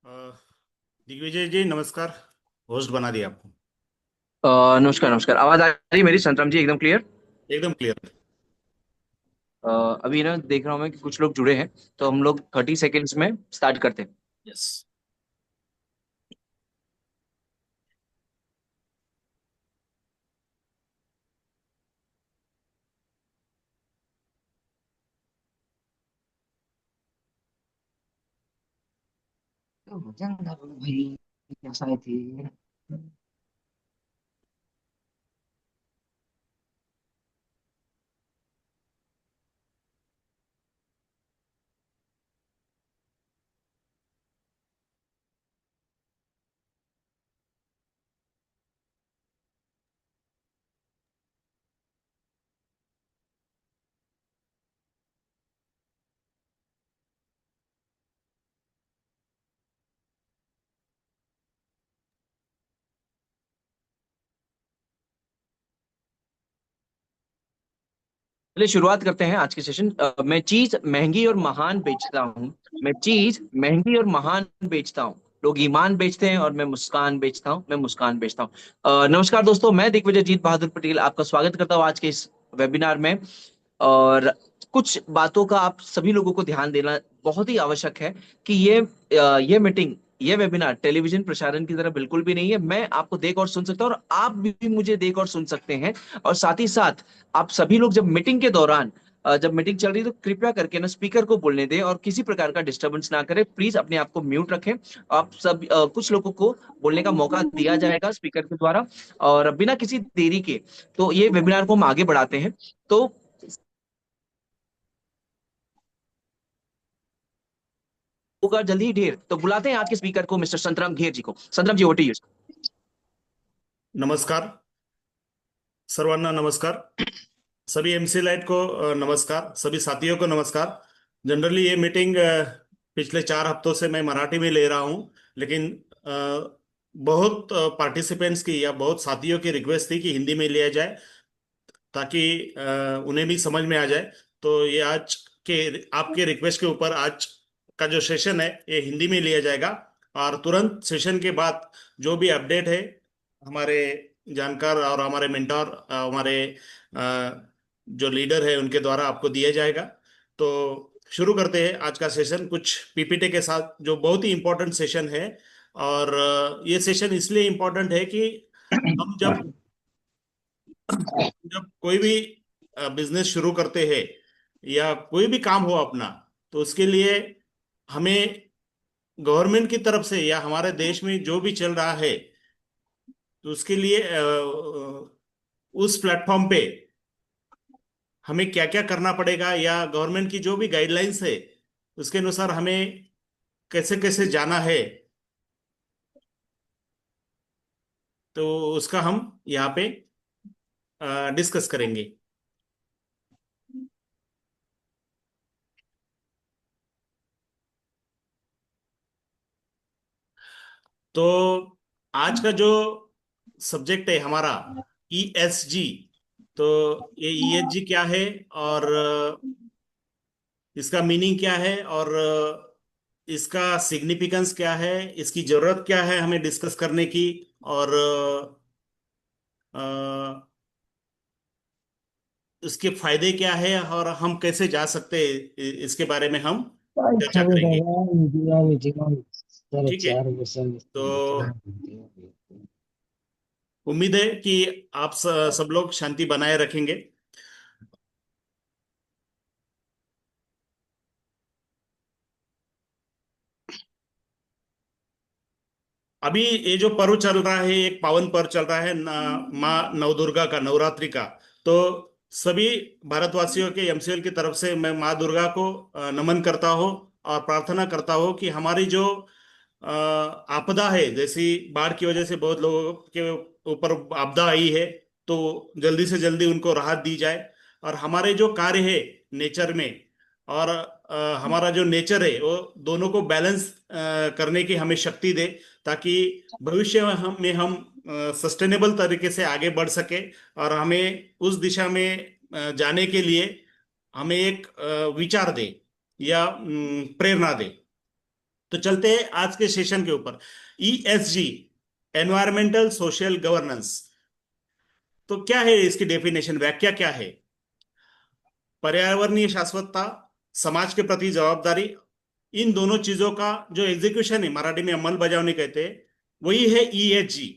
अ, दिग्विजय जी नमस्कार। होस्ट बना दिया आपको। नमस्कार नमस्कार। आवाज आ रही है मेरी संतराम जी एकदम क्लियर। एकदम क्लियर। अभी ना देख रहा हूँ मैं कि कुछ लोग जुड़े हैं, तो हम लोग 30 सेकेंड्स में स्टार्ट करते हैं। यस। तो वजन धरो भाई, कैसा है थी। चलिए शुरुआत करते हैं आज के सेशन। मैं चीज महंगी और महान बेचता हूँ। मैं चीज महंगी और महान बेचता हूँ। लोग ईमान बेचते हैं और मैं मुस्कान बेचता हूँ। मैं मुस्कान बेचता हूँ। नमस्कार दोस्तों, मैं दिग्विजय जीत बहादुर पटेल आपका स्वागत करता हूँ आज के इस वेबिनार में। और कुछ बातों का आप सभी लोगों को ध्यान देना बहुत ही आवश्यक है कि ये मीटिंग, ये वेबिनार टेलीविजन प्रसारण की तरह बिल्कुल भी नहीं है। मैं आपको देख और सुन सकता हूँ और आप भी मुझे देख और सुन सकते हैं। और साथ ही साथ आप सभी लोग जब मीटिंग के दौरान, जब मीटिंग चल रही है, तो कृपया करके ना स्पीकर को बोलने दें और किसी प्रकार का डिस्टरबेंस ना करें। प्लीज अपने आप को म्यूट रखें। आप सब कुछ लोगों को बोलने का मौका दिया जाएगा स्पीकर के द्वारा। और बिना किसी देरी के तो ये वेबिनार को हम आगे बढ़ाते हैं। तो होगा जल्दी ही ढेर, तो बुलाते हैं आज के स्पीकर को, मिस्टर संतराम घेर जी को। संतराम जी, ओटी। नमस्कार। सर्वांना नमस्कार। सभी एमसी लाइट को नमस्कार। सभी साथियों को नमस्कार। जनरली ये मीटिंग पिछले 4 हफ्तों से मैं मराठी में ले रहा हूँ, लेकिन बहुत पार्टिसिपेंट्स की या बहुत साथियों की रिक्वेस्ट थी कि हिंदी में लिया जाए, ताकि उन्हें भी समझ में आ जाए। तो ये आज के आपके रिक्वेस्ट के ऊपर आज का जो सेशन है ये हिंदी में लिया जाएगा। और तुरंत सेशन के बाद जो भी अपडेट है हमारे जानकार और हमारे मेंटोर, हमारे जो लीडर है उनके द्वारा आपको दिया जाएगा। तो शुरू करते हैं आज का सेशन कुछ पीपीटी के साथ, जो बहुत ही इम्पोर्टेंट सेशन है। और ये सेशन इसलिए इम्पोर्टेंट है कि हम जब जब कोई भी बिजनेस शुरू करते हैं या कोई भी काम हो अपना, तो उसके लिए हमें गवर्नमेंट की तरफ से या हमारे देश में जो भी चल रहा है, तो उसके लिए उस प्लेटफॉर्म पे हमें क्या क्या करना पड़ेगा, या गवर्नमेंट की जो भी गाइडलाइंस है उसके अनुसार हमें कैसे कैसे जाना है, तो उसका हम यहाँ पे डिस्कस करेंगे। तो आज का जो सब्जेक्ट है हमारा ईएसजी। तो ये ईएसजी क्या है, और इसका मीनिंग क्या है, और इसका सिग्निफिकेंस क्या है, इसकी जरूरत क्या है हमें डिस्कस करने की, और अ, इसके फायदे क्या है और हम कैसे जा सकते हैं, इसके बारे में हम चर्चा करेंगे। ठीक है। तो उम्मीद है कि आप सब लोग शांति बनाए रखेंगे। अभी ये जो पर्व चल रहा है, एक पावन पर्व चल रहा है माँ नवदुर्गा का, नवरात्रि का। तो सभी भारतवासियों के एमसीएल की तरफ से मैं माँ दुर्गा को नमन करता हूँ और प्रार्थना करता हूँ कि हमारी जो आपदा है, जैसी बाढ़ की वजह से बहुत लोगों के ऊपर आपदा आई है, तो जल्दी से जल्दी उनको राहत दी जाए। और हमारे जो कार्य है नेचर में, और हमारा जो नेचर है वो दोनों को बैलेंस करने की हमें शक्ति दे, ताकि भविष्य में हम सस्टेनेबल तरीके से आगे बढ़ सके, और हमें उस दिशा में जाने के लिए हमें एक विचार दे या प्रेरणा दे। तो चलते हैं आज के सेशन के ऊपर। ESG, एनवायरमेंटल सोशल गवर्नेंस, तो क्या है इसकी डेफिनेशन, व्याख्या क्या है? पर्यावरणीय शाश्वतता, समाज के प्रति जवाबदारी, इन दोनों चीजों का जो एग्जीक्यूशन है, मराठी में अमल बजावनी कहते हैं, वही है ESG।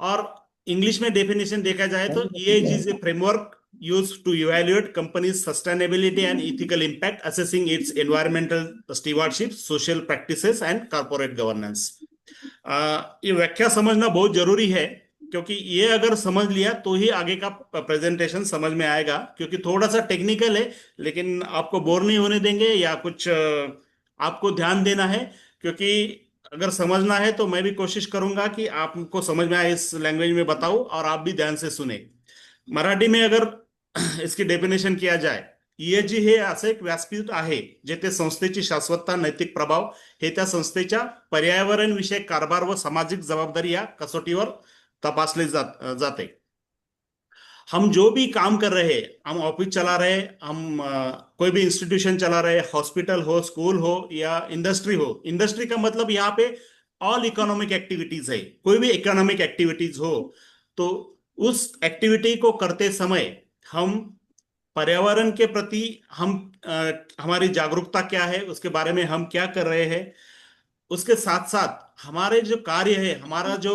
और इंग्लिश में डेफिनेशन देखा जाए तो ESG is a framework used to evaluate companies' sustainability and ethical impact, assessing its environmental stewardship, social practices, and corporate governance. ये व्याख्या समझना बहुत जरूरी है, क्योंकि ये अगर समझ लिया तो ही आगे का प्रेजेंटेशन समझ में आएगा, क्योंकि थोड़ा सा टेक्निकल है, लेकिन आपको बोर नहीं होने देंगे या कुछ आपको ध्यान देना है, क्योंकि अगर समझना है तो मैं भी कोशिश करूंगा कि आपको समझ में आए इस लैंग्वेज में बताऊं और आप भी ध्यान से सुने। मराठी में अगर इसकी डेफिनेशन किया जाए, ESG हे असे एक व्यासपीठ आहे जेथे संस्थेची शाश्वतता, नैतिक प्रभाव हे त्या संस्थेच्या पर्यावरण विषयक कारभार व सामाजिक जबाबदारी या कसोटीवर तपासले जाते। हम जो भी काम कर रहे हैं, हम ऑफिस चला रहे हैं, हम कोई भी इंस्टीट्यूशन चला रहे हैं, हॉस्पिटल हो, स्कूल हो या इंडस्ट्री हो। इंडस्ट्री का मतलब यहाँ पे ऑल इकोनॉमिक एक्टिविटीज है, कोई भी इकोनॉमिक एक्टिविटीज हो, तो उस एक्टिविटी को करते समय हम पर्यावरण के प्रति हम हमारी जागरूकता क्या है, उसके बारे में हम क्या कर रहे हैं। उसके साथ साथ हमारे जो कार्य है, हमारा जो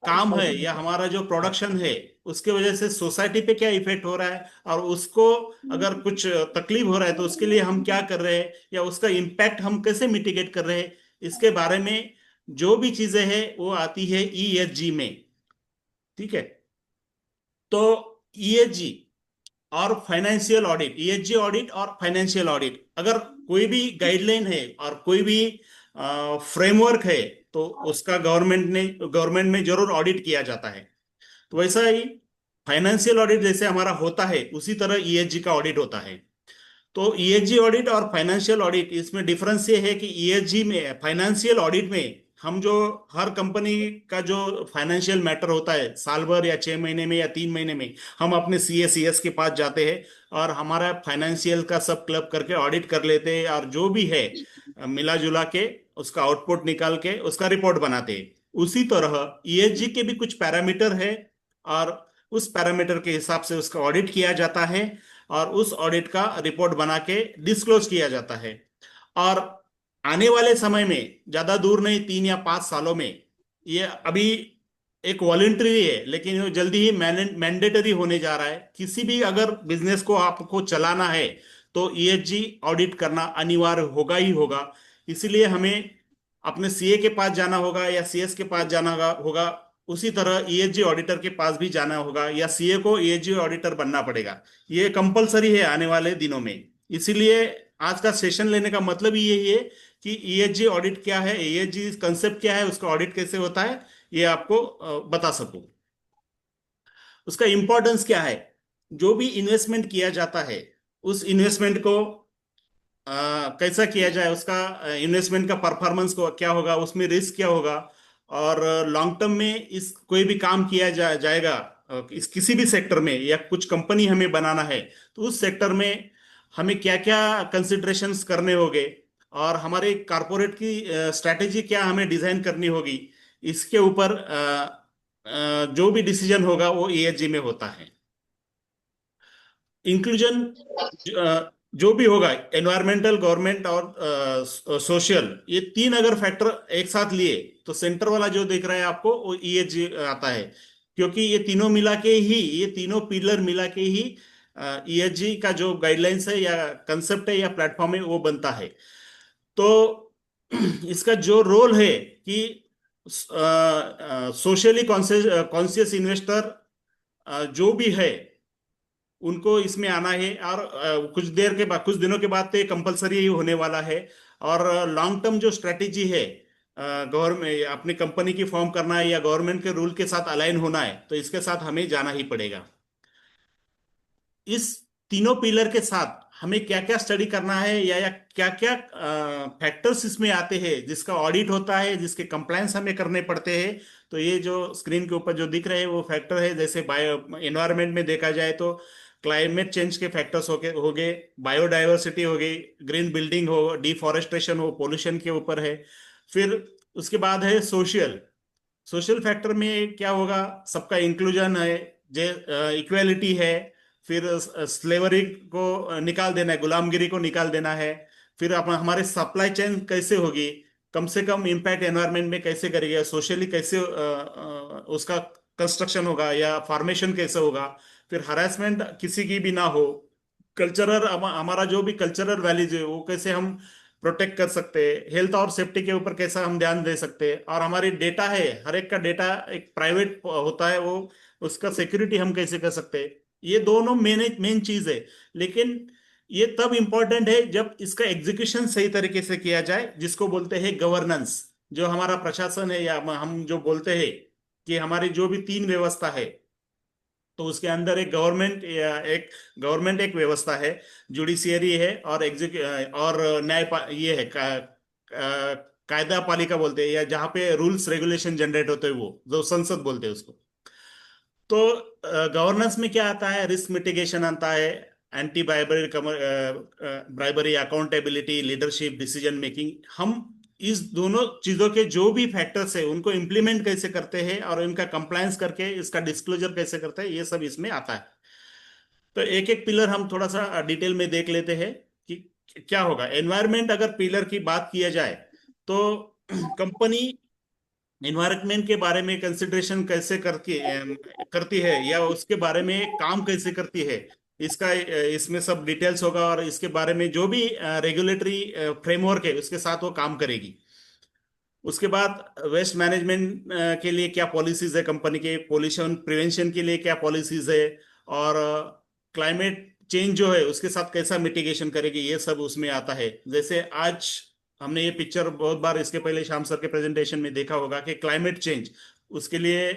काम है या हमारा जो प्रोडक्शन है, उसके वजह से सोसाइटी पे क्या इफेक्ट हो रहा है, और उसको अगर कुछ तकलीफ हो रहा है तो उसके लिए हम क्या कर रहे हैं या उसका इम्पैक्ट हम कैसे मिटिगेट कर रहे हैं, इसके बारे में जो भी चीजें हैं वो आती है ESG में। ठीक है। तो ESG और फाइनेंशियल ऑडिट, ESG ऑडिट और फाइनेंशियल ऑडिट, अगर कोई भी गाइडलाइन है और कोई भी फ्रेमवर्क है तो उसका गवर्नमेंट में जरूर ऑडिट किया जाता है। तो वैसा ही फाइनेंशियल ऑडिट जैसे हमारा होता है, उसी तरह ESG का ऑडिट होता है। तो ESG ऑडिट और फाइनेंशियल ऑडिट, इसमें डिफरेंस ये है कि ESG में, फाइनेंशियल ऑडिट में, हम जो हर कंपनी का जो फाइनेंशियल मैटर होता है, साल भर या 6 महीने में या 3 महीने में हम अपने CS के पास जाते हैं और हमारा फाइनेंशियल का सब क्लब करके ऑडिट कर लेते हैं, और जो भी है मिला जुला के उसका आउटपुट निकाल के उसका रिपोर्ट बनाते हैं। उसी तरह ESG के भी कुछ पैरामीटर है, और उस पैरामीटर के हिसाब से उसका ऑडिट किया जाता है, और उस ऑडिट का रिपोर्ट बना के डिस्क्लोज किया जाता है। और आने वाले समय में, ज्यादा दूर नहीं, 3 या 5 सालों में, ये अभी एक वॉलेंटरी है, लेकिन ये जल्दी ही मैंडेटरी होने जा रहा है। किसी भी अगर बिजनेस को आपको चलाना है तो ESG ऑडिट करना अनिवार्य होगा ही होगा। इसीलिए हमें अपने CA के पास जाना होगा या CS के पास जाना होगा, उसी तरह ESG ऑडिटर के पास भी जाना होगा, या CA को ESG ऑडिटर बनना पड़ेगा। ये कंपलसरी है आने वाले दिनों में। इसीलिए आज का सेशन लेने का मतलब ही यही है कि ESG ऑडिट क्या है, ESG कंसेप्ट क्या है, उसका ऑडिट कैसे होता है, ये आपको बता सकूं। उसका इंपॉर्टेंस क्या है, जो भी इन्वेस्टमेंट किया जाता है उस इन्वेस्टमेंट को कैसा किया जाए, उसका इन्वेस्टमेंट का परफॉर्मेंस को क्या होगा, उसमें रिस्क क्या होगा, और लॉन्ग टर्म में इस कोई भी काम किया जाएगा इस किसी भी सेक्टर में, या कुछ कंपनी हमें बनाना है तो उस सेक्टर में हमें क्या क्या कंसिडरेशंस करने होंगे, और हमारे कारपोरेट की स्ट्रैटेजी क्या हमें डिजाइन करनी होगी, इसके ऊपर जो भी डिसीजन होगा वो ESG में होता है। इंक्लूजन, जो भी होगा, एनवायरमेंटल, गवर्नमेंट और सोशल, ये तीन अगर फैक्टर एक साथ लिए तो सेंटर वाला जो देख रहा है आपको वो ESG आता है, क्योंकि ये तीनों मिला के ही, ये तीनों पिलर मिला के ही ESG का जो गाइडलाइंस है या कंसेप्ट है या प्लेटफॉर्म है वो बनता है। तो इसका जो रोल है कि सोशली कॉन्शियस इन्वेस्टर जो भी है उनको इसमें आना है, और कुछ देर के बाद, कुछ दिनों के बाद तो ये कंपलसरी ही होने वाला है। और लॉन्ग टर्म जो स्ट्रेटेजी है, गवर्नमेंट अपनी कंपनी की फॉर्म करना है या गवर्नमेंट के रूल के साथ अलाइन होना है, तो इसके साथ हमें जाना ही पड़ेगा। इस तीनों पिलर के साथ हमें क्या क्या स्टडी करना है, या क्या क्या फैक्टर्स इसमें आते हैं जिसका ऑडिट होता है, जिसके कंप्लायंस हमें करने पड़ते हैं। तो ये जो स्क्रीन के ऊपर जो दिख रहे हैं वो फैक्टर है। जैसे बायो एनवायरनमेंट में देखा जाए तो क्लाइमेट चेंज के फैक्टर्स हो गए, बायोडाइवर्सिटी हो गई, ग्रीन बिल्डिंग हो, डिफॉरेस्टेशन हो, पोल्यूशन के ऊपर है। फिर उसके बाद है सोशल। सोशल फैक्टर में क्या होगा, सबका इंक्लूजन है, जे इक्वेलिटी है। फिर स्लेवरी को निकाल देना है, गुलामगिरी को निकाल देना है। फिर अपन हमारे सप्लाई चेन कैसे होगी, कम से कम इम्पैक्ट एनवायरनमेंट में कैसे करेगा, सोशली कैसे उसका कंस्ट्रक्शन होगा या फॉर्मेशन कैसे होगा। फिर हरासमेंट किसी की भी ना हो। कल्चरल, हमारा जो भी कल्चरल वैल्यूज है वो कैसे हम प्रोटेक्ट कर सकते हैं, हेल्थ और सेफ्टी के ऊपर कैसा हम ध्यान दे सकते हैं, और हमारी डेटा है, हर एक का डेटा एक प्राइवेट होता है, वो उसका सिक्योरिटी हम कैसे कर सकते हैं। ये दोनों मेन मेन चीज है। लेकिन ये तब इंपॉर्टेंट है जब इसका एग्जीक्यूशन सही तरीके से किया जाए, जिसको बोलते हैं गवर्नेंस। जो हमारा प्रशासन है, या हम जो बोलते हैं कि हमारी जो भी तीन व्यवस्था है, तो उसके अंदर एक गवर्नमेंट, या एक गवर्नमेंट एक व्यवस्था है, जुडिशियरी है, और और ये है कायदा पालिका बोलते हैं, या जहाँ पे रूल्स रेगुलेशन जनरेट होते हैं, वो जो संसद बोलते हैं उसको। तो गवर्नेंस में क्या आता है, रिस्क मिटिगेशन आता है, anti bribery, bribery, accountability, leadership, decision making. हम इस दोनों चीजों के जो भी फैक्टर्स है उनको इम्प्लीमेंट कैसे करते हैं, और इनका कंप्लायंस करके इसका डिस्क्लोजर कैसे करते हैं, ये सब इसमें आता है। तो एक एक पिलर हम थोड़ा सा डिटेल में देख लेते हैं कि क्या होगा। एनवायरमेंट अगर पिलर की बात किया जाए, तो कंपनी इन्वायरमेंट के बारे में कंसिडरेशन कैसे करती है, या उसके बारे में काम कैसे करती है, इसका इसमें सब डिटेल्स होगा, और इसके बारे में जो भी रेगुलेटरी फ्रेमवर्क है उसके साथ वो काम करेगी। उसके बाद वेस्ट मैनेजमेंट के लिए क्या पॉलिसीज है कंपनी के, पोल्यूशन प्रिवेंशन के लिए क्या पॉलिसीज है, और क्लाइमेट चेंज जो है उसके साथ कैसा मिटिगेशन करेगी, ये सब उसमें आता है। जैसे आज हमने ये पिक्चर बहुत बार इसके पहले श्याम सर के प्रेजेंटेशन में देखा होगा कि क्लाइमेट चेंज, उसके लिए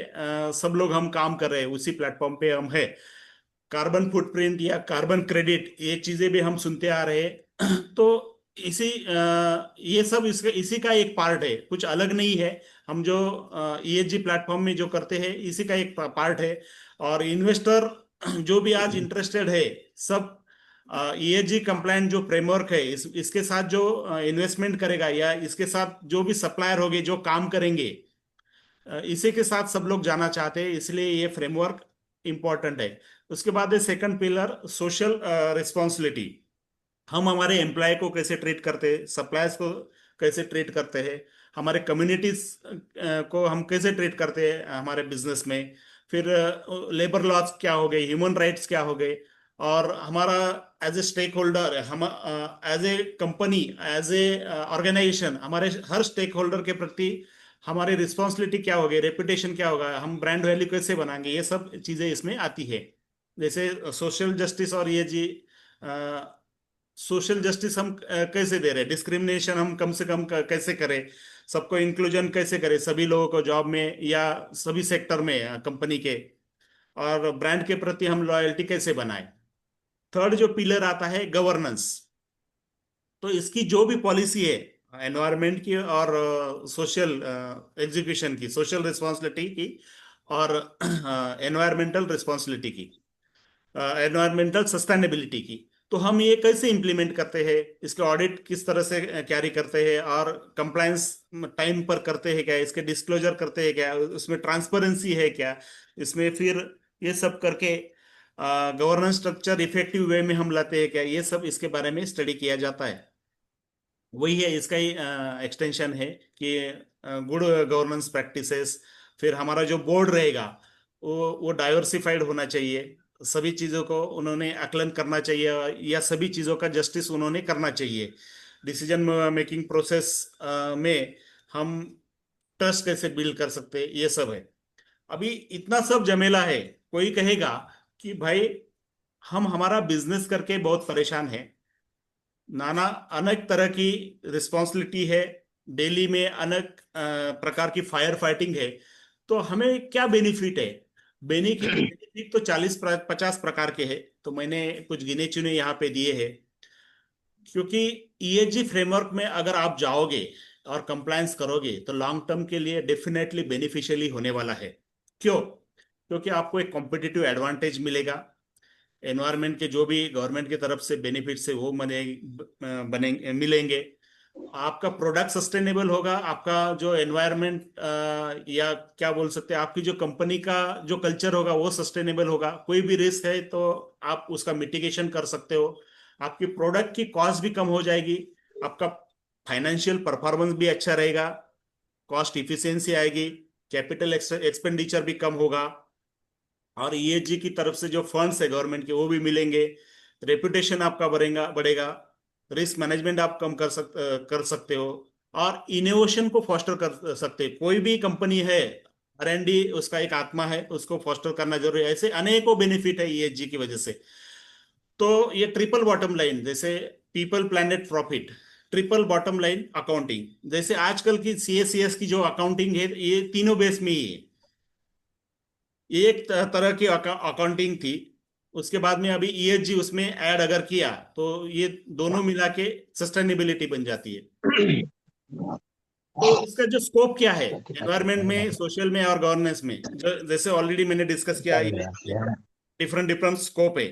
सब लोग हम काम कर रहे हैं, उसी प्लेटफॉर्म पे हम है। कार्बन फुटप्रिंट या कार्बन क्रेडिट, ये चीजें भी हम सुनते आ रहे हैं। तो इसी ये सब इसके इसी का एक पार्ट है, कुछ अलग नहीं है। हम जो ईएसजी प्लेटफॉर्म में जो करते हैं इसी का एक पार्ट है। और इन्वेस्टर जो भी आज इंटरेस्टेड है, सब ईएसजी कंप्लायंट जो फ्रेमवर्क है, इसके साथ जो इन्वेस्टमेंट करेगा, या इसके साथ जो भी सप्लायर होंगे जो काम करेंगे, इसी के साथ सब लोग जाना चाहते हैं, इसलिए ये फ्रेमवर्क इंपॉर्टेंट है। उसके बाद है सेकंड पिलर, सोशल रिस्पॉन्सिबिलिटी। हम हमारे एम्प्लॉय को कैसे ट्रीट करते हैं, सप्लायर्स को कैसे ट्रीट करते हैं, हमारे कम्युनिटीज को हम कैसे ट्रीट करते हैं हमारे बिजनेस में। फिर लेबर लॉज क्या हो गए, ह्यूमन राइट्स क्या हो गए, और हमारा एज ए स्टेक होल्डर, हम as a company, as a organization, हमारे हर स्टेक होल्डर के प्रति हमारी रिस्पॉन्सिबिलिटी क्या होगी, रेपुटेशन क्या होगा, हम ब्रांड वैल्यू कैसे बनाएंगे, ये सब चीजें इसमें आती है। जैसे सोशल जस्टिस, और ये जी सोशल जस्टिस हम कैसे दे रहे हैं, डिस्क्रिमिनेशन हम कम से कम कैसे करें, सबको इंक्लूजन कैसे करें, सभी लोगों को जॉब में या सभी सेक्टर में कंपनी के, और ब्रांड के प्रति हम लॉयल्टी कैसे बनाएं। थर्ड जो पिलर आता है, गवर्नेंस। तो इसकी जो भी पॉलिसी है एनवायरनमेंट की, और सोशल एग्जीक्यूशन की, सोशल रिस्पॉन्सिबिलिटी की, और एनवायरमेंटल रिस्पॉन्सिबिलिटी की, एनवायरमेंटल सस्टेनेबिलिटी की, तो हम ये कैसे इंप्लीमेंट करते हैं, इसके ऑडिट किस तरह से कैरी करते हैं, और कंप्लायंस टाइम पर करते हैं क्या, इसके डिस्क्लोजर करते हैं क्या, उसमें ट्रांसपेरेंसी है क्या, इसमें फिर ये सब करके गवर्नेंस स्ट्रक्चर इफेक्टिव वे में हम लाते हैं क्या, ये सब इसके बारे में स्टडी किया जाता है। वही है, इसका ही एक्सटेंशन है कि गुड गवर्नेंस प्रैक्टिसेस। फिर हमारा जो बोर्ड रहेगा वो डाइवर्सिफाइड होना चाहिए, सभी चीज़ों को उन्होंने आकलन करना चाहिए, या सभी चीज़ों का जस्टिस उन्होंने करना चाहिए। डिसीजन मेकिंग प्रोसेस में हम ट्रस्ट कैसे बिल्ड कर सकते हैं, ये सब है। अभी इतना सब जमेला है, कोई कहेगा कि भाई हम हमारा बिजनेस करके बहुत परेशान हैं, नाना अनेक तरह की रिस्पॉन्सिबिलिटी है, डेली में अनेक प्रकार की फायर फाइटिंग है, तो हमें क्या बेनिफिट है। बेनिफिट तो 40-50 प्रकार के हैं, तो मैंने कुछ गिने चुने यहाँ पे दिए हैं। क्योंकि ईएसजी फ्रेमवर्क में अगर आप जाओगे और कंप्लायंस करोगे, तो लॉन्ग टर्म के लिए डेफिनेटली बेनिफिशियली होने वाला है। क्यों? क्योंकि आपको एक कॉम्पिटिटिव एडवांटेज मिलेगा, एनवायरनमेंट के जो भी गवर्नमेंट की तरफ से बेनिफिट्स है वो बनेंगे मिलेंगे। आपका प्रोडक्ट सस्टेनेबल होगा, आपका जो एनवायरनमेंट या क्या बोल सकते हैं, आपकी जो कंपनी का जो कल्चर होगा वो सस्टेनेबल होगा। कोई भी रिस्क है तो आप उसका मिटिगेशन कर सकते हो। आपकी प्रोडक्ट की कॉस्ट भी कम हो जाएगी, आपका फाइनेंशियल परफॉर्मेंस भी अच्छा रहेगा, कॉस्ट इफिशियंसी आएगी, कैपिटल एक्सपेंडिचर भी कम होगा, और ईएसजी की तरफ से जो फंड्स है गवर्नमेंट के वो भी मिलेंगे। रेपुटेशन आपका बढ़ेगा बढ़ेगा। रिस्क मैनेजमेंट आप कम कर सकते हो, और इनोवेशन को फॉस्टर कर सकते हैं। कोई भी कंपनी है, R&D उसका एक आत्मा है, उसको फॉस्टर करना जरूरी है। ऐसे अनेकों बेनिफिट है ईएसजी की वजह से। तो ये ट्रिपल बॉटम लाइन, जैसे people planet profit, triple bottom line accounting, जैसे आजकल की CACS की जो अकाउंटिंग है ये तीनों बेस में ही है। ये एक तरह की अकाउंटिंग थी, उसके बाद में अभी ईएसजी उसमें ऐड अगर किया तो ये दोनों मिला के सस्टेनेबिलिटी बन जाती है। तो इसका जो स्कोप क्या है, एनवायरनमेंट में, सोशल में और गवर्नेंस में, जो जैसे ऑलरेडी मैंने डिस्कस किया, ये डिफरेंट डिफरेंट स्कोप है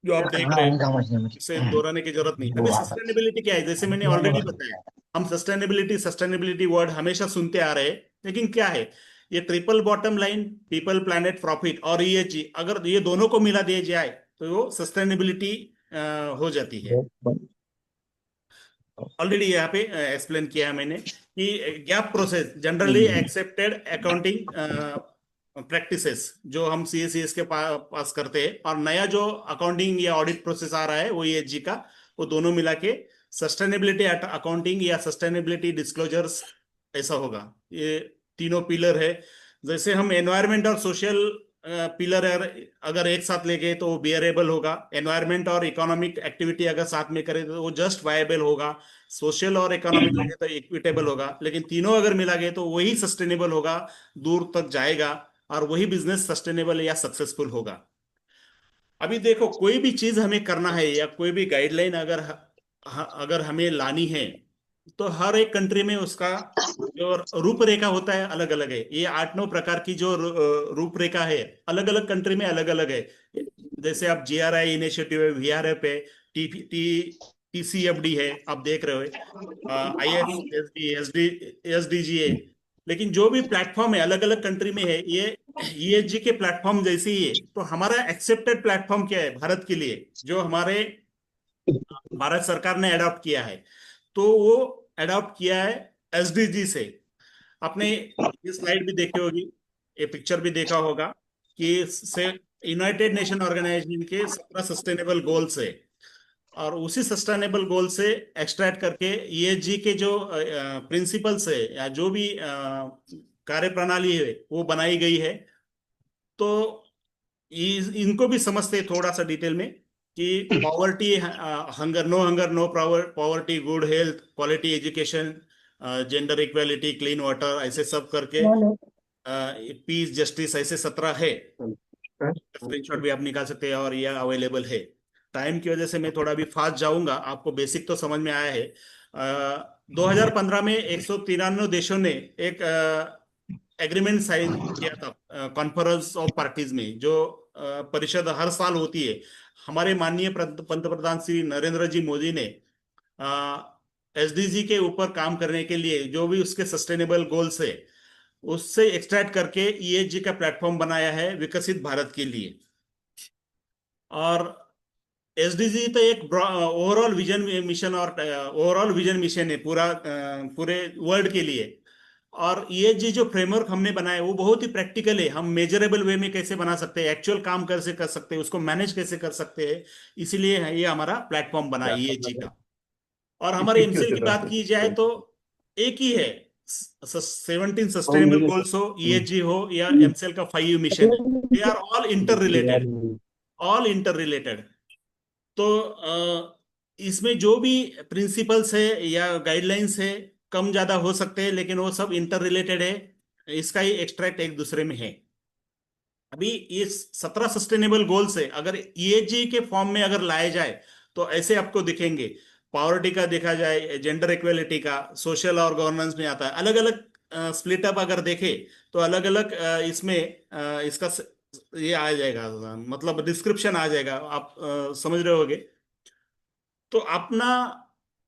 जो आप देख रहे हैं। इसे दोहराने की जरूरत नहीं। अभी सस्टेनेबिलिटी क्या है, जैसे मैंने ऑलरेडी बताया, हम सस्टेनेबिलिटी सस्टेनेबिलिटी वर्ड हमेशा सुनते आ रहे हैं, लेकिन क्या है ये triple bottom line, people planet profit और ईएसजी, अगर ये दोनों को मिला दिया जाए तो वो सस्टेनेबिलिटी हो जाती है। ऑलरेडी यहाँ पे एक्सप्लेन किया है मैंने कि gap process, generally accepted accounting practices जो हम CACS के पास करते हैं, और नया जो अकाउंटिंग या ऑडिट प्रोसेस आ रहा है वो ईएसजी का, वो दोनों मिला के सस्टेनेबिलिटी अकाउंटिंग या सस्टेनेबिलिटी डिस्क्लोजर्स ऐसा होगा। ये तीनों पिलर है। जैसे हम एनवायरनमेंट और सोशल पिलर अगर एक साथ ले गए तो वो बियरेबल होगा। एनवायरनमेंट और इकोनॉमिक एक्टिविटी अगर साथ में करें तो वो जस्ट वायबल होगा। सोशल और इकोनॉमिक लगे तो इक्विटेबल होगा। लेकिन तीनों अगर मिला गए तो वही सस्टेनेबल होगा, दूर तक जाएगा, और वही बिजनेस सस्टेनेबल या सक्सेसफुल होगा। अभी देखो, कोई भी चीज हमें करना है या कोई भी गाइडलाइन अगर हमें लानी है, तो हर एक कंट्री में उसका जो रूपरेखा होता है अलग अलग है। ये 8-9 प्रकार की जो रूपरेखा है, अलग अलग कंट्री में अलग अलग है। जैसे आप GRI इनिशिएटिव है, VRF है, TCFD है, आप देख रहे हो, IFSD, SDG है। लेकिन जो भी प्लेटफॉर्म है अलग अलग कंट्री में है। ये ESG के प्लेटफॉर्म जैसे ही है। तो हमारा एक्सेप्टेड प्लेटफॉर्म क्या है भारत के लिए, जो हमारे भारत सरकार ने अडॉप्ट किया है, तो वो अडॉप्ट किया है SDG से। आपने ये स्लाइड भी देखी होगी, ये पिक्चर भी देखा होगा कि से यूनाइटेड नेशन ऑर्गेनाइजेशन के 17 सस्टेनेबल गोल्स है, और उसी सस्टेनेबल गोल से एक्सट्रैक्ट करके ESG के जो प्रिंसिपल्स है या जो भी कार्य प्रणाली है वो बनाई गई है। तो इनको भी समझते हैं थोड़ा सा डिटेल में कि poverty, hunger no poverty, good health, quality education, gender equality, clean water, ऐसे सब करके पीस, जस्टिस, ऐसे 17 है। स्क्रीनशॉट भी आप निकाल सकते हैं और ये अवेलेबल है। टाइम की वजह से मैं थोड़ा भी फास्ट जाऊंगा, आपको बेसिक तो समझ में आया है। 2015 में 193 देशों ने एक एग्रीमेंट साइन किया था कॉन्फ्रेंस ऑफ पार्टीज में, जो परिषद हर साल होती है। हमारे माननीय पंतप्रधान श्री नरेंद्र जी मोदी ने SDG के ऊपर काम करने के लिए जो भी उसके सस्टेनेबल गोल्स है उससे एक्सट्रैक्ट करके ESG का प्लेटफॉर्म बनाया है विकसित भारत के लिए। और SDG तो एक ओवरऑल विजन मिशन, और ओवरऑल विजन मिशन है पूरा पूरे वर्ल्ड के लिए। और ESG जो फ्रेमवर्क हमने बनाया है वो बहुत ही प्रैक्टिकल है। हम मेजरेबल वे में कैसे बना सकते हैं, एक्चुअल काम कैसे कर सकते हैं, उसको मैनेज कैसे कर सकते हैं, इसीलिए ये हमारा प्लेटफॉर्म बना है ESG का। और हमारे MCL की बात की जाए तो एक ही है। 17 सस्टेनेबल गोल्स हो, ESG हो या MCL का 5 मिशन है, they are all interrelated, all interrelated. तो इसमें जो भी प्रिंसिपल्स है या गाइडलाइंस है कम ज्यादा हो सकते हैं, लेकिन वो सब इंटर रिलेटेड है। इसका ही एक्सट्रैक्ट एक दूसरे में है। अभी ये 17 सस्टेनेबल गोल्स है, अगर ESG के फॉर्म में अगर लाए जाए तो ऐसे आपको दिखेंगे। पॉवर्टी का देखा जाए, जेंडर इक्वेलिटी का, सोशल और गवर्नेंस में आता है। अलग अलग स्प्लिट अप अगर देखे तो अलग अलग इसमें इसका ये आ जाएगा, मतलब डिस्क्रिप्शन आ जाएगा, आप समझ रहे होगे। तो अपना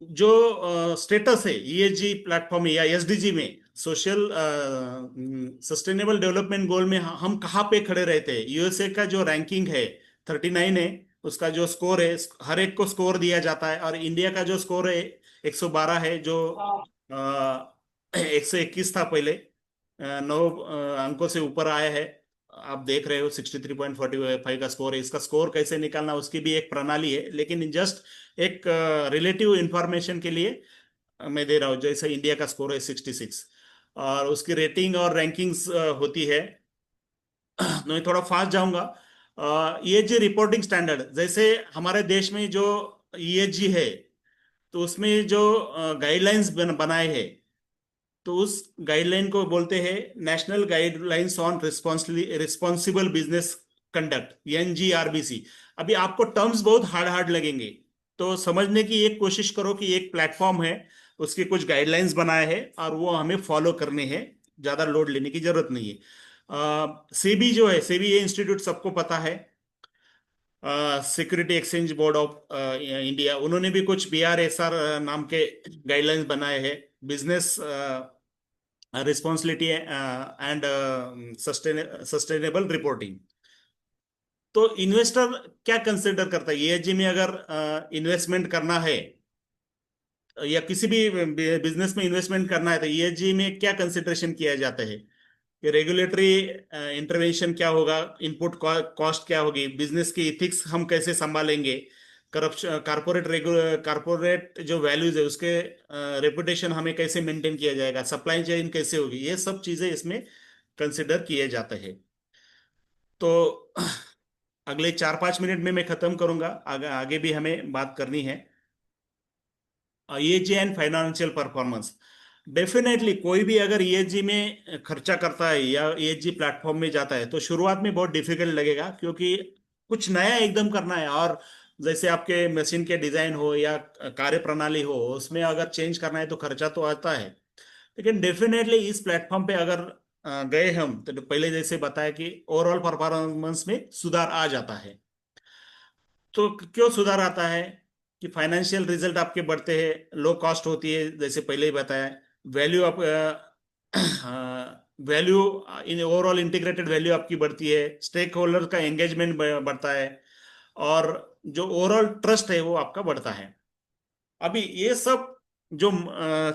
जो स्टेटस है ईएसजी प्लेटफॉर्म में या एसडीजी में, सोशल सस्टेनेबल डेवलपमेंट गोल में हम कहाँ पे खड़े रहते हैं। यूएसए का जो रैंकिंग है 39 है, उसका जो स्कोर है, हर एक को स्कोर दिया जाता है। और इंडिया का जो स्कोर है 112 है, जो 121 था पहले, 9 अंकों से ऊपर आया है। आप देख रहे हो 63.45 का स्कोर है। इसका स्कोर कैसे निकालना उसकी भी एक प्रणाली है, लेकिन जस्ट एक रिलेटिव इंफॉर्मेशन के लिए मैं दे रहा हूँ। जैसे इंडिया का स्कोर है 66, और उसकी रेटिंग और रैंकिंग्स होती है। मैं थोड़ा फास्ट जाऊंगा। ईएसजी रिपोर्टिंग स्टैंडर्ड, जैसे हमारे देश में जो ईएसजी है, तो उसमें जो गाइडलाइंस बनाए हैं, तो उस गाइडलाइन को बोलते हैं national guidelines on responsible business conduct, NGRBC. अभी आपको टर्म्स बहुत हार्ड हार्ड लगेंगे, तो समझने की एक कोशिश करो कि एक प्लेटफॉर्म है, उसके कुछ गाइडलाइंस बनाए हैं और वो हमें फॉलो करने हैं। ज्यादा लोड लेने की जरूरत नहीं है। सेबी जो है, सेबी ये इंस्टीट्यूट सबको पता है, security exchange board of India, उन्होंने भी कुछ बीआरएसआर नाम के गाइडलाइंस बनाए हैं। Business responsibility and sustainable reporting. तो इन्वेस्टर क्या कंसिडर करता है ईएसजी में? अगर इन्वेस्टमेंट करना है या किसी भी बिजनेस में इन्वेस्टमेंट करना है, तो ईएसजी में क्या कंसिडरेशन किया जाता है? कि रेगुलेटरी इंटरवेंशन क्या होगा, इनपुट कॉस्ट क्या होगी, बिजनेस की इथिक्स हम कैसे संभालेंगे, करप्शन, कारपोरेट जो वैल्यूज है उसके रेपुटेशन हमें कैसे मेंटेन किया जाएगा, सप्लाई चेन कैसे होगी, ये सब चीजें इसमें कंसिडर किए जाते हैं। तो अगले 4-5 मिनट में मैं खत्म करूंगा, आगे आगे भी हमें बात करनी है। ESG and financial performance, definitely कोई भी अगर ईएसजी में खर्चा करता है या ईएसजी प्लेटफॉर्म में जाता है, तो शुरुआत में बहुत डिफिकल्ट लगेगा, क्योंकि कुछ नया एकदम करना है। और जैसे आपके मशीन के डिजाइन हो या कार्य प्रणाली हो, उसमें अगर चेंज करना है तो खर्चा तो आता है। लेकिन डेफिनेटली इस प्लेटफॉर्म पे अगर गए हम, तो पहले जैसे बताया कि ओवरऑल परफॉर्मेंस में सुधार आ जाता है। तो क्यों सुधार आता है? कि फाइनेंशियल रिजल्ट आपके बढ़ते हैं, लो कॉस्ट होती है जैसे पहले ही बताया, वैल्यू आप value in overall integrated value आपकी बढ़ती है, स्टेक होल्डर का एंगेजमेंट बढ़ता है, और जो ओवरऑल ट्रस्ट है वो आपका बढ़ता है। अभी ये सब जो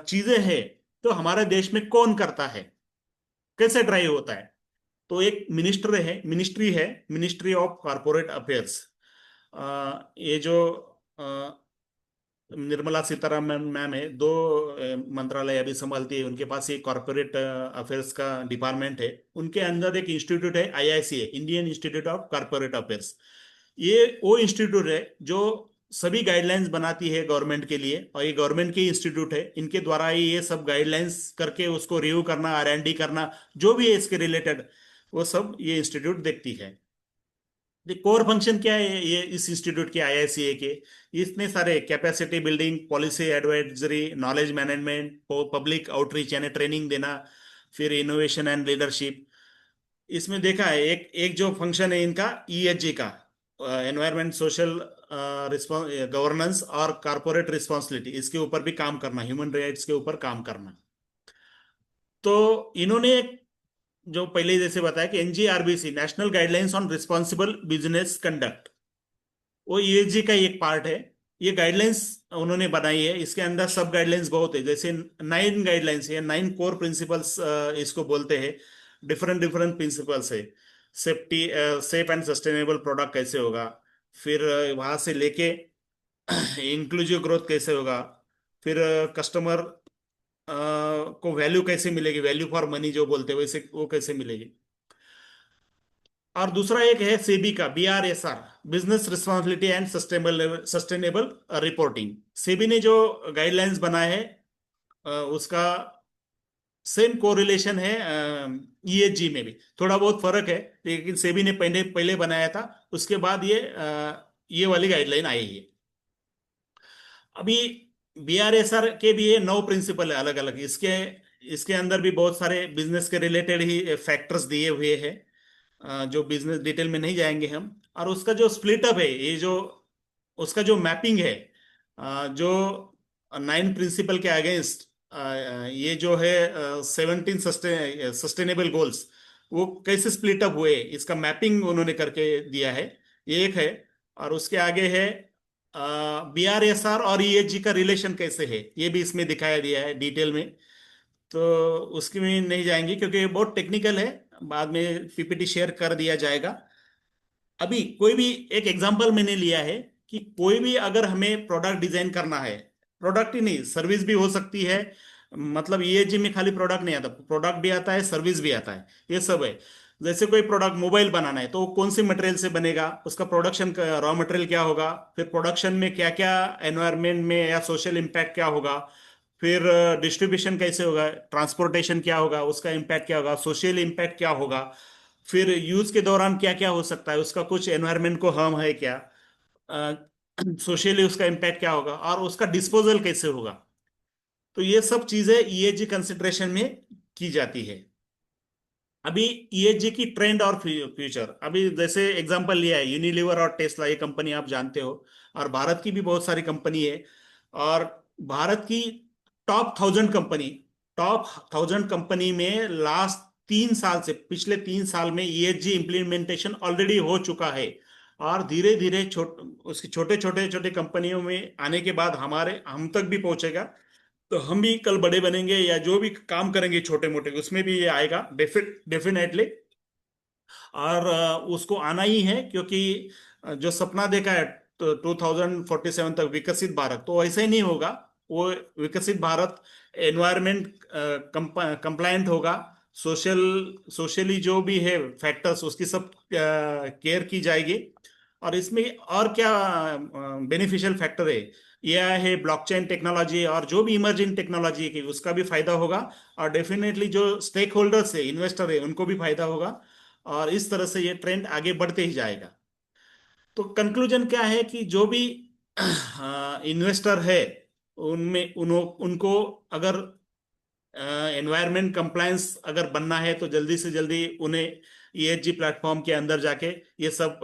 चीजें हैं, तो हमारे देश में कौन करता है, कैसे ड्राइव होता है? तो एक मिनिस्ट्री है, मिनिस्ट्री ऑफ कॉरपोरेट अफेयर्स। ये जो निर्मला सीतारामन मैम है, दो मंत्रालय अभी संभालती है, उनके पास ये कॉरपोरेट अफेयर्स का डिपार्टमेंट है। उनके अंदर एक इंस्टीट्यूट है, आईआईसी है, Indian institute of corporate affairs. ये वो इंस्टीट्यूट है जो सभी गाइडलाइंस बनाती है गवर्नमेंट के लिए, और ये गवर्नमेंट की इंस्टीट्यूट है, इनके द्वारा ही ये सब गाइडलाइंस करके उसको रिव्यू करना, आर&डी करना, जो भी है इसके रिलेटेड, वो सब ये इंस्टीट्यूट देखती है। कोर फंक्शन क्या है ये इस इंस्टीट्यूट के, आईआईसीए के? इतने सारे capacity building, policy advisory, knowledge management, public outreach यानी ट्रेनिंग देना, फिर इनोवेशन एंड लीडरशिप। इसमें देखा है एक एक जो फंक्शन है इनका ईएसजी का, एनवायरमेंट, सोशल गवर्नेंस और कारपोरेट रिस्पॉन्सिबिलिटी, इसके ऊपर भी काम करना, ह्यूमन राइट्स के ऊपर काम करना। तो इन्होंने जो पहले जैसे बताया कि NGRBC, national guidelines on responsible business conduct, वो ईएसजी का ही एक पार्ट है। ये गाइडलाइंस उन्होंने बनाई है, इसके अंदर सब गाइडलाइंस बहुत है, जैसे 9 गाइडलाइंस है, 9 कोर प्रिंसिपल्स इसको बोलते हैं। डिफरेंट डिफरेंट प्रिंसिपल्स है। Safety, safe and sustainable product कैसे होगा, फिर वहां से लेके इंक्लूसिव ग्रोथ कैसे होगा, फिर कस्टमर को वैल्यू कैसे मिलेगी, वैल्यू फॉर मनी जो बोलते हैं वैसे वो कैसे मिलेगी। और दूसरा एक है सेबी का BRSR, business responsibility and sustainable sustainable reporting. SEBI ने जो गाइडलाइंस बनाए हैं, उसका सेम कोरिलेशन है ईएसजी में भी, थोड़ा बहुत फर्क है, लेकिन सेबी ने पहले पहले बनाया था, उसके बाद ये वाली गाइडलाइन आई है। अभी बीआरएसआर के भी ये 9 प्रिंसिपल है अलग अलग, इसके इसके अंदर भी बहुत सारे बिजनेस के रिलेटेड ही फैक्टर्स दिए हुए हैं। जो बिजनेस डिटेल में नहीं जाएंगे हम। और उसका जो स्प्लिट अप है, ये जो उसका जो मैपिंग है, जो 9 प्रिंसिपल के अगेंस्ट ये जो है 17 सस्टेनेबल गोल्स, वो कैसे स्प्लिट अप हुए इसका मैपिंग उन्होंने करके दिया है। ये एक है। और उसके आगे है BRSR और ESG का रिलेशन कैसे है, ये भी इसमें दिखाया दिया है डिटेल में। तो उसकी में नहीं जाएंगे क्योंकि ये बहुत टेक्निकल है, बाद में PPT शेयर कर दिया जाएगा। अभी कोई भी एक एग्जांपल मैंने लिया है कि कोई भी अगर हमें प्रोडक्ट डिजाइन करना है, प्रोडक्ट ही नहीं सर्विस भी हो सकती है, मतलब ESG में खाली प्रोडक्ट नहीं आता, प्रोडक्ट भी आता है, सर्विस भी आता है, ये सब है। जैसे कोई प्रोडक्ट मोबाइल बनाना है तो वो कौन से मटेरियल से बनेगा, उसका प्रोडक्शन रॉ मटेरियल क्या होगा, फिर प्रोडक्शन में क्या क्या एनवायरनमेंट में या सोशल इम्पैक्ट क्या होगा, फिर डिस्ट्रीब्यूशन कैसे होगा, ट्रांसपोर्टेशन क्या होगा, उसका इम्पैक्ट क्या होगा, सोशल इम्पैक्ट क्या होगा, फिर यूज के दौरान क्या क्या हो सकता है, उसका कुछ एनवायरनमेंट को हार्म है क्या, सोशली उसका इम्पैक्ट क्या होगा, और उसका डिस्पोजल कैसे होगा। तो ये सब चीजें ESG कंसिडरेशन में की जाती है। अभी ESG की ट्रेंड और फ्यूचर, अभी जैसे एग्जांपल लिया है यूनिलीवर और टेस्ला, ये कंपनी आप जानते हो, और भारत की भी बहुत सारी कंपनी है। और भारत की टॉप 1000 कंपनी में लास्ट 3 साल से, पिछले 3 साल में ESG इम्प्लीमेंटेशन ऑलरेडी हो चुका है। और धीरे धीरे उसकी छोटे छोटे छोटे कंपनियों में आने के बाद हमारे हम तक भी पहुंचेगा। तो हम भी कल बड़े बनेंगे, या जो भी काम करेंगे छोटे मोटे उसमें भी ये आएगा डेफिनेटली। और उसको आना ही है, क्योंकि जो सपना देखा है तो 2047 तक विकसित भारत, तो ऐसे ही नहीं होगा। वो विकसित भारत एनवायरमेंट कंप्लायंट होगा, सोशल सोशली जो भी है फैक्टर्स उसकी सब केयर की जाएगी। और इसमें और क्या बेनिफिशियल फैक्टर है, यह है ब्लॉकचेन टेक्नोलॉजी और जो भी इमर्जिंग टेक्नोलॉजी की उसका भी फायदा होगा। और डेफिनेटली जो स्टेक होल्डर्स है, इन्वेस्टर है, उनको भी फायदा होगा। और इस तरह से ये ट्रेंड आगे बढ़ते ही जाएगा। तो कंक्लूजन क्या है कि जो भी इन्वेस्टर है, उनमें उनको अगर एनवायरमेंट कंप्लायंस अगर बनना है तो जल्दी से जल्दी उन्हें ESG प्लेटफॉर्म के अंदर जाके ये सब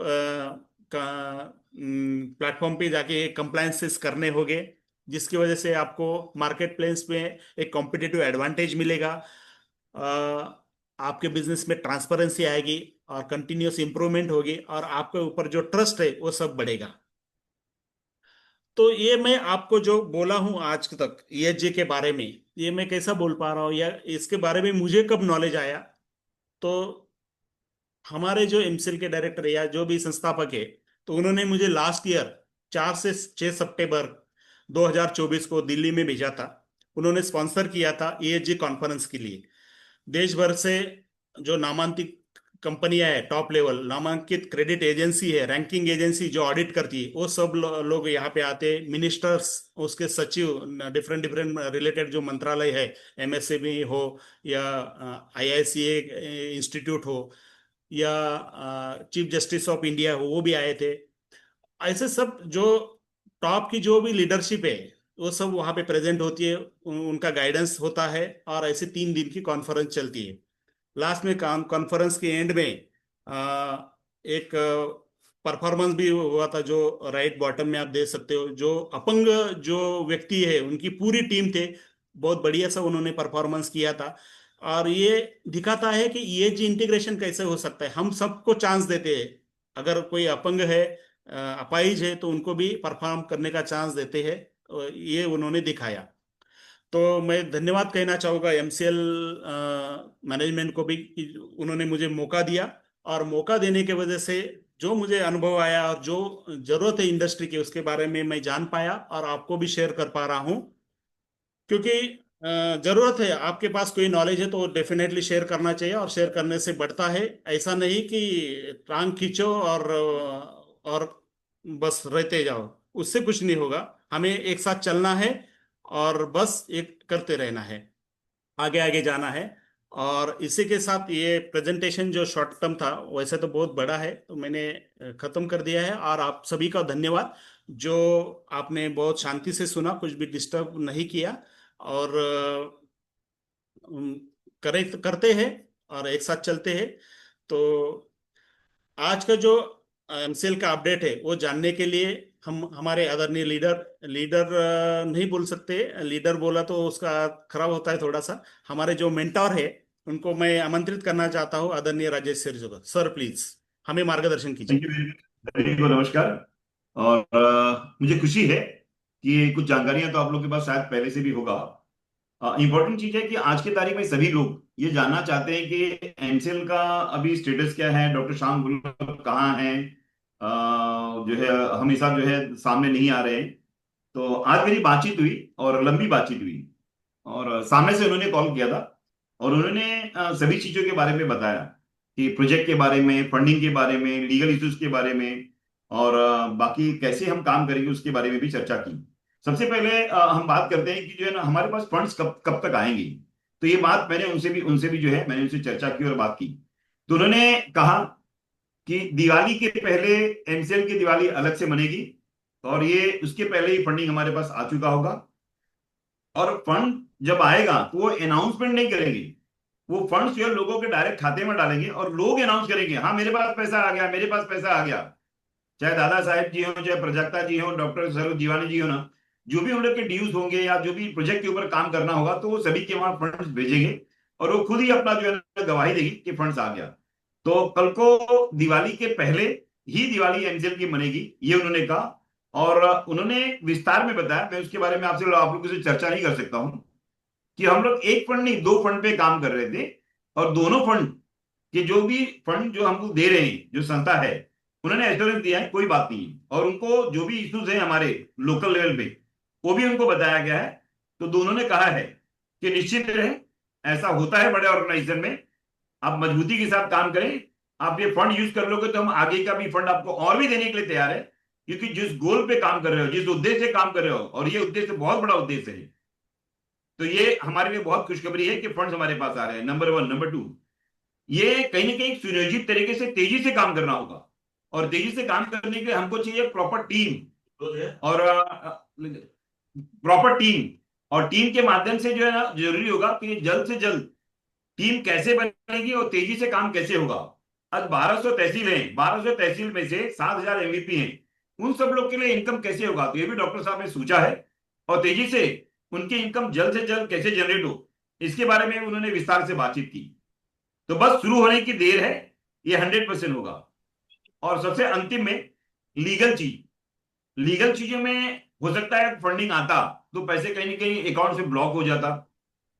प्लेटफॉर्म पे जाके कंप्लायंसेस करने होंगे, जिसकी वजह से आपको मार्केट प्लेस में एक कॉम्पिटिटिव एडवांटेज मिलेगा। अ, आपके बिजनेस में ट्रांसपेरेंसी आएगी और कंटिन्यूअस इंप्रूवमेंट होगी, और आपके ऊपर जो ट्रस्ट है वो सब बढ़ेगा। तो ये मैं आपको जो बोला हूं आज तक ESG के बारे में, ये मैं कैसा बोल पा रहा हूँ, या इसके बारे में मुझे कब नॉलेज आया। तो हमारे जो एमसीएल के डायरेक्टर या जो भी संस्थापक है, तो उन्होंने मुझे लास्ट ईयर 4 से 6 सितंबर 2024 को दिल्ली में भेजा था। उन्होंने स्पॉन्सर किया था ESG कॉन्फ्रेंस के लिए। देश भर से जो नामांकित कंपनियां है, टॉप लेवल नामांकित क्रेडिट एजेंसी है, रैंकिंग एजेंसी जो ऑडिट करती है, वो सब लोग यहाँ पे आते हैं, मिनिस्टर्स, उसके सचिव, डिफरेंट डिफरेंट रिलेटेड जो मंत्रालय है, MSME हो या IICA इंस्टीट्यूट हो, या चीफ जस्टिस ऑफ इंडिया हो, वो भी आए थे। ऐसे सब जो टॉप की जो भी लीडरशिप है, वो सब वहाँ पे प्रेजेंट होती है, उनका गाइडेंस होता है। और ऐसे 3 दिन की कॉन्फ्रेंस चलती है। लास्ट में कॉन्फ्रेंस के एंड में एक परफॉर्मेंस भी हुआ था, जो राइट बॉटम में आप देख सकते हो, जो अपंग जो व्यक्ति है उनकी पूरी टीम थे, बहुत बढ़िया सा उन्होंने परफॉर्मेंस किया था। और ये दिखाता है कि ESG इंटीग्रेशन कैसे हो सकता है, हम सबको चांस देते हैं। अगर कोई अपंग है, अपाहिज है, तो उनको भी परफॉर्म करने का चांस देते हैं, और ये उन्होंने दिखाया। तो मैं धन्यवाद कहना चाहूँगा MCL मैनेजमेंट को भी कि उन्होंने मुझे मौका दिया। और मौका देने के वजह से जो मुझे अनुभव आया और जो जरूरत है इंडस्ट्री की, उसके बारे में मैं जान पाया और आपको भी शेयर कर पा रहा हूँ। क्योंकि जरूरत है, आपके पास कोई नॉलेज है तो डेफिनेटली शेयर करना चाहिए, और शेयर करने से बढ़ता है। ऐसा नहीं कि टांग खींचो और बस रहते जाओ, उससे कुछ नहीं होगा। हमें एक साथ चलना है, और बस एक करते रहना है, आगे आगे जाना है। और इसी के साथ ये प्रेजेंटेशन जो शॉर्ट टर्म था, वैसे तो बहुत बड़ा है, तो मैंने खत्म कर दिया है। और आप सभी का धन्यवाद, जो आपने बहुत शांति से सुना, कुछ भी डिस्टर्ब नहीं किया। और करे करते हैं और एक साथ चलते हैं। तो आज का जो एमसीएल का अपडेट है वो जानने के लिए हम हमारे आदरणीय लीडर लीडर नहीं बोल सकते, लीडर बोला तो उसका खराब होता है थोड़ा सा। हमारे जो मेंटोर है उनको मैं आमंत्रित करना चाहता हूँ, आदरणीय राजेश सिरजोगा सर, प्लीज हमें मार्गदर्शन कीजिए। थैंक यू वेरी को नमस्कार। और मुझे खुशी है कि कुछ जानकारियां तो आप लोग के पास शायद पहले से भी होगा। इंपॉर्टेंट चीज है कि आज की तारीख में सभी लोग ये जानना चाहते हैं कि एमसीएल का अभी स्टेटस क्या है, डॉक्टर श्याम गुलाब कहाँ हैं। जो है हमेशा जो है सामने नहीं आ रहे हैं। तो आज मेरी बातचीत हुई और लंबी बातचीत हुई, और सामने से उन्होंने कॉल किया था और उन्होंने सभी चीजों के बारे में बताया कि प्रोजेक्ट के बारे में, फंडिंग के बारे में, लीगल इश्यूज के बारे में, और बाकी कैसे हम काम करेंगे उसके बारे में भी चर्चा की। सबसे पहले हम बात करते हैं कि जो है ना हमारे पास फंड्स कब कब तक आएंगे। तो ये बात मैंने उनसे भी जो है मैंने उनसे चर्चा की और बात की। तो उन्होंने कहा कि दिवाली के पहले एमसीएल की दिवाली अलग से मनेगी, और ये उसके पहले ही फंडिंग हमारे पास आ चुका होगा। और फंड जब आएगा तो वो अनाउंसमेंट नहीं करेंगे, वो फंड्स जो है लोगों के डायरेक्ट खाते में डालेंगे और लोग अनाउंस करेंगे, हाँ मेरे पास पैसा आ गया, मेरे पास पैसा आ गया। चाहे दादा साहेब जी हो, चाहे प्रजाक्ता जी हो, डॉक्टर सरोज जीवानी जी हो ना, जो भी उन लोग के ड्यूज होंगे या जो भी प्रोजेक्ट के ऊपर काम करना होगा तो वो सभी के वहां फंड्स भेजेंगे, और वो खुद ही अपना जो है ना गवाही देगी कि फंड्स आ गया। तो कल को दिवाली के पहले ही दिवाली एमसीएल की मनेगी, ये उन्होंने कहा। और उन्होंने विस्तार में बताया, मैं उसके बारे में आपसे आप लोगों से चर्चा नहीं कर सकता हूं, कि हम लोग एक फंड नहीं दो फंड पे काम कर रहे थे, और दोनों फंड कि जो भी फंड जो हमको दे रहे हैं, जो संस्था है, उन्होंने एश्योरेंस दिया है कोई बात नहीं है, और उनको जो भी इश्यूज हैं हमारे लोकल लेवल पे वो भी उनको बताया गया है। तो दोनों ने कहा है कि निश्चित रहे, ऐसा होता है बड़े ऑर्गेनाइजेशन में, आप मजबूती के साथ काम करें। आप ये फंड यूज कर लोगे तो हम आगे का भी फंड आपको और भी देने के लिए तैयार है, क्योंकि जिस गोल पे काम कर रहे हो, जिस उद्देश्य से काम कर रहे हो, और ये उद्देश्य बहुत बड़ा उद्देश्य है, तो ये हमारे लिए बहुत खुशखबरी है कि फंड्स हमारे पास आ रहे हैं, नंबर वन। नंबर टू, ये कहीं ना कहीं सुनियोजित तरीके से तेजी से काम करना होगा, और तेजी से काम करने के लिए हमको चाहिए प्रॉपर टीम, और प्रॉपर टीम। और टीम के माध्यम से जो है ना जरूरी होगा कि जल्द से जल्द टीम कैसे बनेगी और तेजी से काम कैसे होगा। आज 1200 तहसील हैं, 1200 तहसील में से 7000 एमवीपी हैं, उन सब लोग के लिए इनकम कैसे होगा, तो ये भी डॉक्टर साहब ने सोचा है। और तेजी से उनकी इनकम जल्द से जल्द कैसे जनरेट हो, इसके बारे में उन्होंने विस्तार से बातचीत की। तो बस शुरू होने की देर है, ये 100% होगा। और सबसे अंतिम में लीगल चीज, लीगल चीजों में हो सकता है फंडिंग आता तो पैसे कहीं ना कहीं अकाउंट से ब्लॉक हो जाता,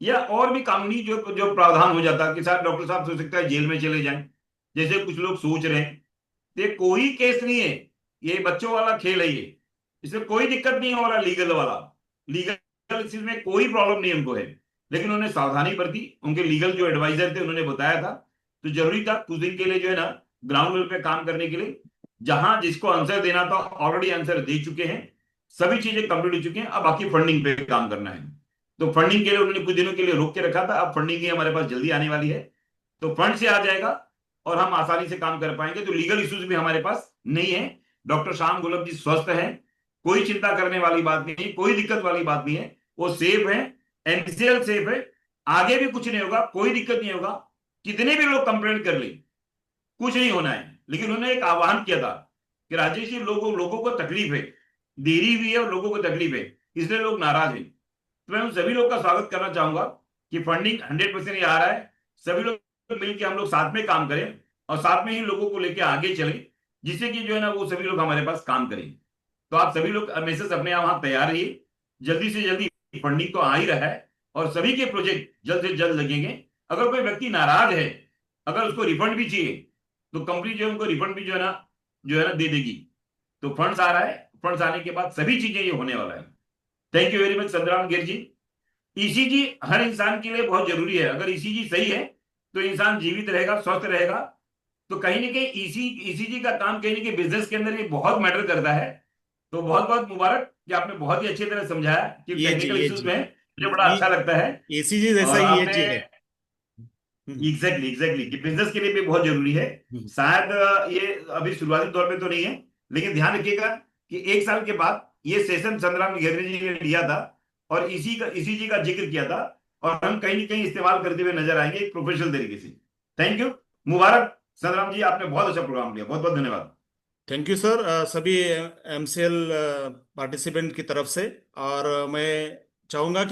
या और भी कानूनी जो जो प्रावधान हो जाता कि शायद डॉक्टर साहब हो सकता है जेल में चले जाएं, जैसे कुछ लोग सोच रहे हैं। तो ये कोई केस नहीं है, ये बच्चों वाला खेल है ये, इसमें कोई दिक्कत नहीं हो रहा। लीगल वाला, लीगल चीज में कोई प्रॉब्लम नहीं उनको है, लेकिन उन्होंने सावधानी बरती। उनके लीगल जो एडवाइजर थे उन्होंने बताया था, तो जरूरी था कुछ दिन के लिए जो है ना ग्राउंड लेवल पे काम करने के लिए, जहां जिसको आंसर देना था ऑलरेडी आंसर दे चुके हैं, सभी चीजें कंप्लीट हो चुकी हैं, अब बाकी फंडिंग पे काम करना है। तो फंडिंग के लिए उन्होंने कुछ दिनों के लिए रोक के रखा था, अब फंडिंग ही हमारे पास जल्दी आने वाली है, तो फंड से आ जाएगा और हम आसानी से काम कर पाएंगे। तो लीगल इश्यूज भी हमारे पास नहीं है। डॉक्टर श्याम गुलाब जी स्वस्थ हैं, कोई चिंता करने वाली बात नहीं है, कोई दिक्कत वाली बात नहीं है, वो सेफ है, एमसीएल सेफ है, आगे भी कुछ नहीं होगा, कोई दिक्कत नहीं होगा। कितने भी लोग कंप्लेंट कर ले, कुछ नहीं होना है। लेकिन उन्होंने एक आह्वान किया था कि राजेश जी, लोगों लोगों को तकलीफ है, देरी हुई है और लोगों को तकलीफ है, इसलिए लोग नाराज हैं। तो मैं उन सभी लोग का स्वागत करना चाहूंगा कि फंडिंग 100% ये आ रहा है, सभी लोग मिलकर हम लोग साथ में काम करें और साथ में ही लोगों को लेकर आगे चलें, जिससे कि जो है ना वो सभी लोग हमारे पास काम करें। तो आप सभी लोग मैसेज अपने यहाँ वहां तैयार रहिए, जल्दी से जल्दी फंडिंग तो आ ही रहा है और सभी के प्रोजेक्ट जल्द से जल्द लगेंगे। अगर कोई व्यक्ति नाराज है, अगर उसको रिफंड भी चाहिए, तो कंपनी जो है उनको रिफंड भी जो है ना दे देगी। तो फंड्स आ रहा है, फंड्स आने के बाद सभी चीजें ये होने वाला है। थैंक यू वेरी मच संग्राम गिर जी। ईसीजी हर इंसान के लिए बहुत जरूरी है, अगर ईसीजी सही है तो इंसान जीवित रहेगा, स्वस्थ रहेगा। तो कहीं ना कहीं ईसीजी का काम कहीं ना कहीं बिजनेस के अंदर ये बहुत मैटर करता है। तो बहुत बहुत मुबारक कि आपने बहुत ही अच्छी तरह समझाया कि ये जी, टेक्निकल ये इश्यूज जी, में मुझे बड़ा ये अच्छा लगता है। एसीजी जैसा और ही ये आपने जी है। हम्म, एग्जैक्टली एग्जैक्टली कि बिजनेस के लिए भी बहुत जरूरी है। हम्म, शायद ये अभी शुरुआती दौर पे तो नहीं है, लेकिन ध्यान रखिएगा कि 1 साल के बाद ये सेशन संग्राम घेरे जी ने लिया था और इसी जी का जिक्र किया था, और हम कहीं ना कहीं इस्तेमाल करते हुए नजर आएंगे एक प्रोफेशनल तरीके से। थैंक यू, मुबारक सदराम जी, आपने बहुत अच्छा प्रोग्राम लिया, बहुत बहुत धन्यवाद। थैंक यू सर, सभी एमसीएल पार्टिसिपेंट की तरफ से। और मैं चाहूंगा